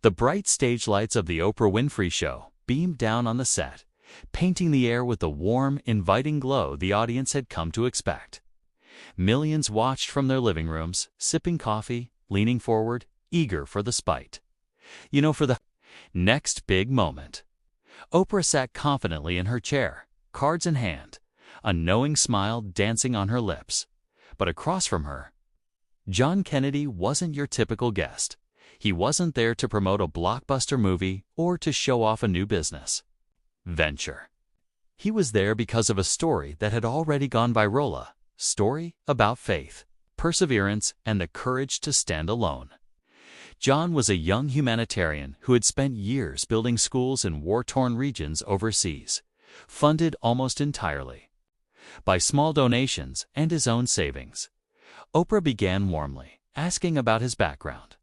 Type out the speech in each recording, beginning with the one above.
The bright stage lights of the Oprah Winfrey Show beamed down on the set, painting the air with the warm, inviting glow the audience had come to expect. Millions watched from their living rooms, sipping coffee, leaning forward, eager for the spite. For the next big moment. Oprah sat confidently in her chair, cards in hand, a knowing smile dancing on her lips. But across from her, John Kennedy wasn't your typical guest. He wasn't there to promote a blockbuster movie or to show off a new business venture. He was there because of a story that had already gone viral, a story about faith, perseverance, and the courage to stand alone. John was a young humanitarian who had spent years building schools in war-torn regions overseas, funded almost entirely by small donations and his own savings. Oprah began warmly, asking about his background,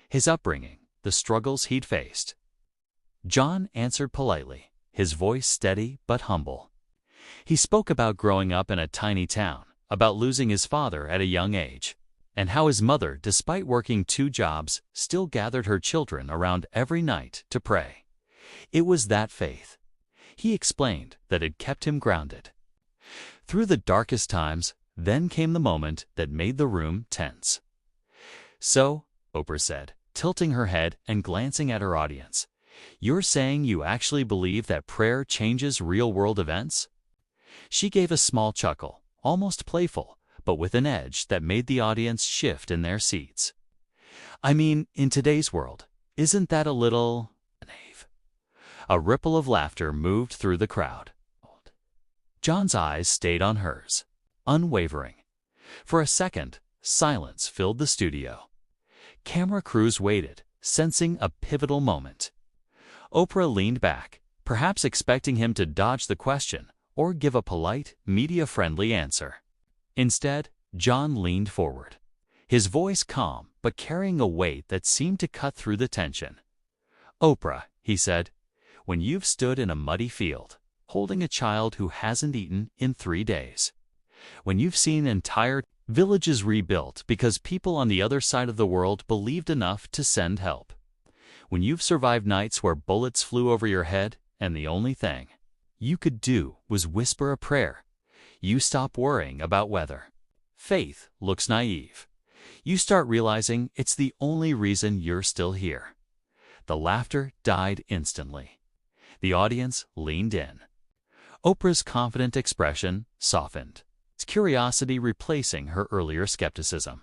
his upbringing, the struggles he'd faced. John answered politely, his voice steady but humble. He spoke about growing up in a tiny town, about losing his father at a young age, and how his mother, despite working 2 jobs, still gathered her children around every night to pray. It was that faith, he explained, that had kept him grounded through the darkest times. Then came the moment that made the room tense. "So," Oprah said, tilting her head and glancing at her audience, "you're saying you actually believe that prayer changes real-world events?" She gave a small chuckle, almost playful, but with an edge that made the audience shift in their seats. "I mean, in today's world, isn't that a little naive?" A ripple of laughter moved through the crowd. John's eyes stayed on hers, unwavering. For a second, silence filled the studio. Camera crews waited, sensing a pivotal moment. Oprah leaned back, perhaps expecting him to dodge the question or give a polite, media-friendly answer. Instead, John leaned forward, his voice calm but carrying a weight that seemed to cut through the tension. "Oprah," he said, "when you've stood in a muddy field, holding a child who hasn't eaten in 3 days, when you've seen entire villages rebuilt because people on the other side of the world believed enough to send help, when you've survived nights where bullets flew over your head and the only thing you could do was whisper a prayer, you stop worrying about whether faith looks naive. You start realizing it's the only reason you're still here." The laughter died instantly. The audience leaned in. Oprah's confident expression softened, its curiosity replacing her earlier skepticism.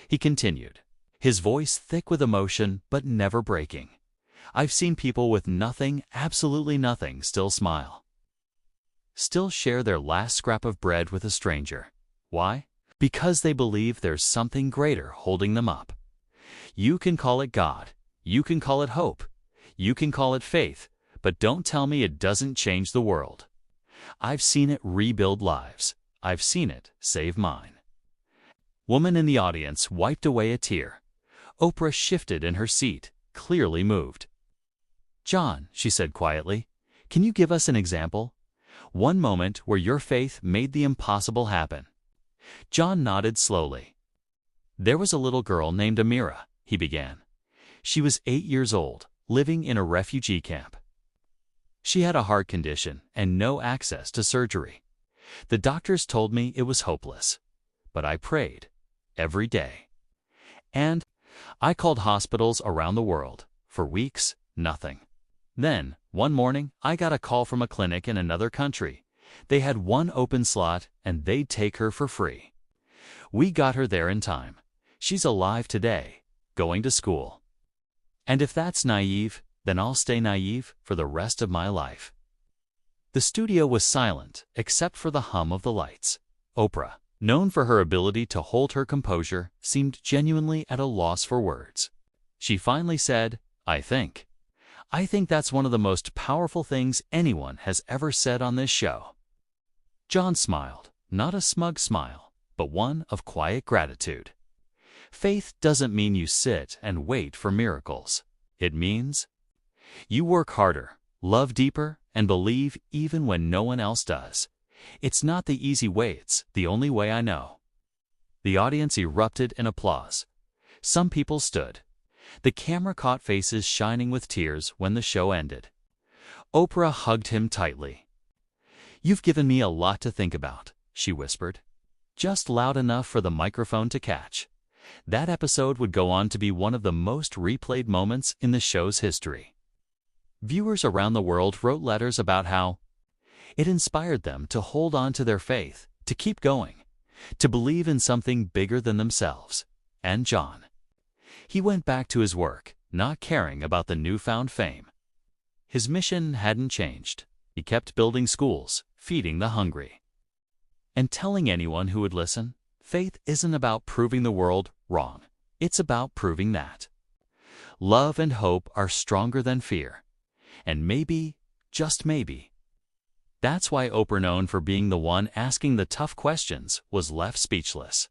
He continued, his voice thick with emotion but never breaking. "I've seen people with nothing, absolutely nothing, still smile, still share their last scrap of bread with a stranger. Why? Because they believe there's something greater holding them up. You can call it God, you can call it hope, you can call it faith, but don't tell me it doesn't change the world. I've seen it rebuild lives. I've seen it save mine." Woman in the audience wiped away a tear. Oprah shifted in her seat, clearly moved. "John," she said quietly, "can you give us an example? One moment where your faith made the impossible happen." John nodded slowly. "There was a little girl named Amira," he began. "She was 8 years old, living in a refugee camp. She had a heart condition and no access to surgery. The doctors told me it was hopeless. But I prayed every day. And I called hospitals around the world. For weeks, nothing. Then, one morning, I got a call from a clinic in another country. They had 1 open slot and they'd take her for free. We got her there in time. She's alive today, going to school. And if that's naive, then I'll stay naive for the rest of my life." The studio was silent, except for the hum of the lights. Oprah, known for her ability to hold her composure, seemed genuinely at a loss for words. She finally said, I think that's one of the most powerful things anyone has ever said on this show." John smiled, not a smug smile, but one of quiet gratitude. Faith doesn't mean you sit and wait for miracles. It means you work harder, love deeper, and believe even when no one else does. It's not the easy way, it's the only way I know. The audience erupted in applause. Some people stood. The camera caught faces shining with tears when the show ended. Oprah hugged him tightly. "You've given me a lot to think about," she whispered, just loud enough for the microphone to catch. That episode would go on to be one of the most replayed moments in the show's history. Viewers around the world wrote letters about how it inspired them to hold on to their faith, to keep going, to believe in something bigger than themselves. And John, he went back to his work, not caring about the newfound fame. His mission hadn't changed. He kept building schools, feeding the hungry, and telling anyone who would listen, faith isn't about proving the world wrong. It's about proving that love and hope are stronger than fear. And maybe, just maybe, that's why Oprah, known for being the one asking the tough questions, was left speechless.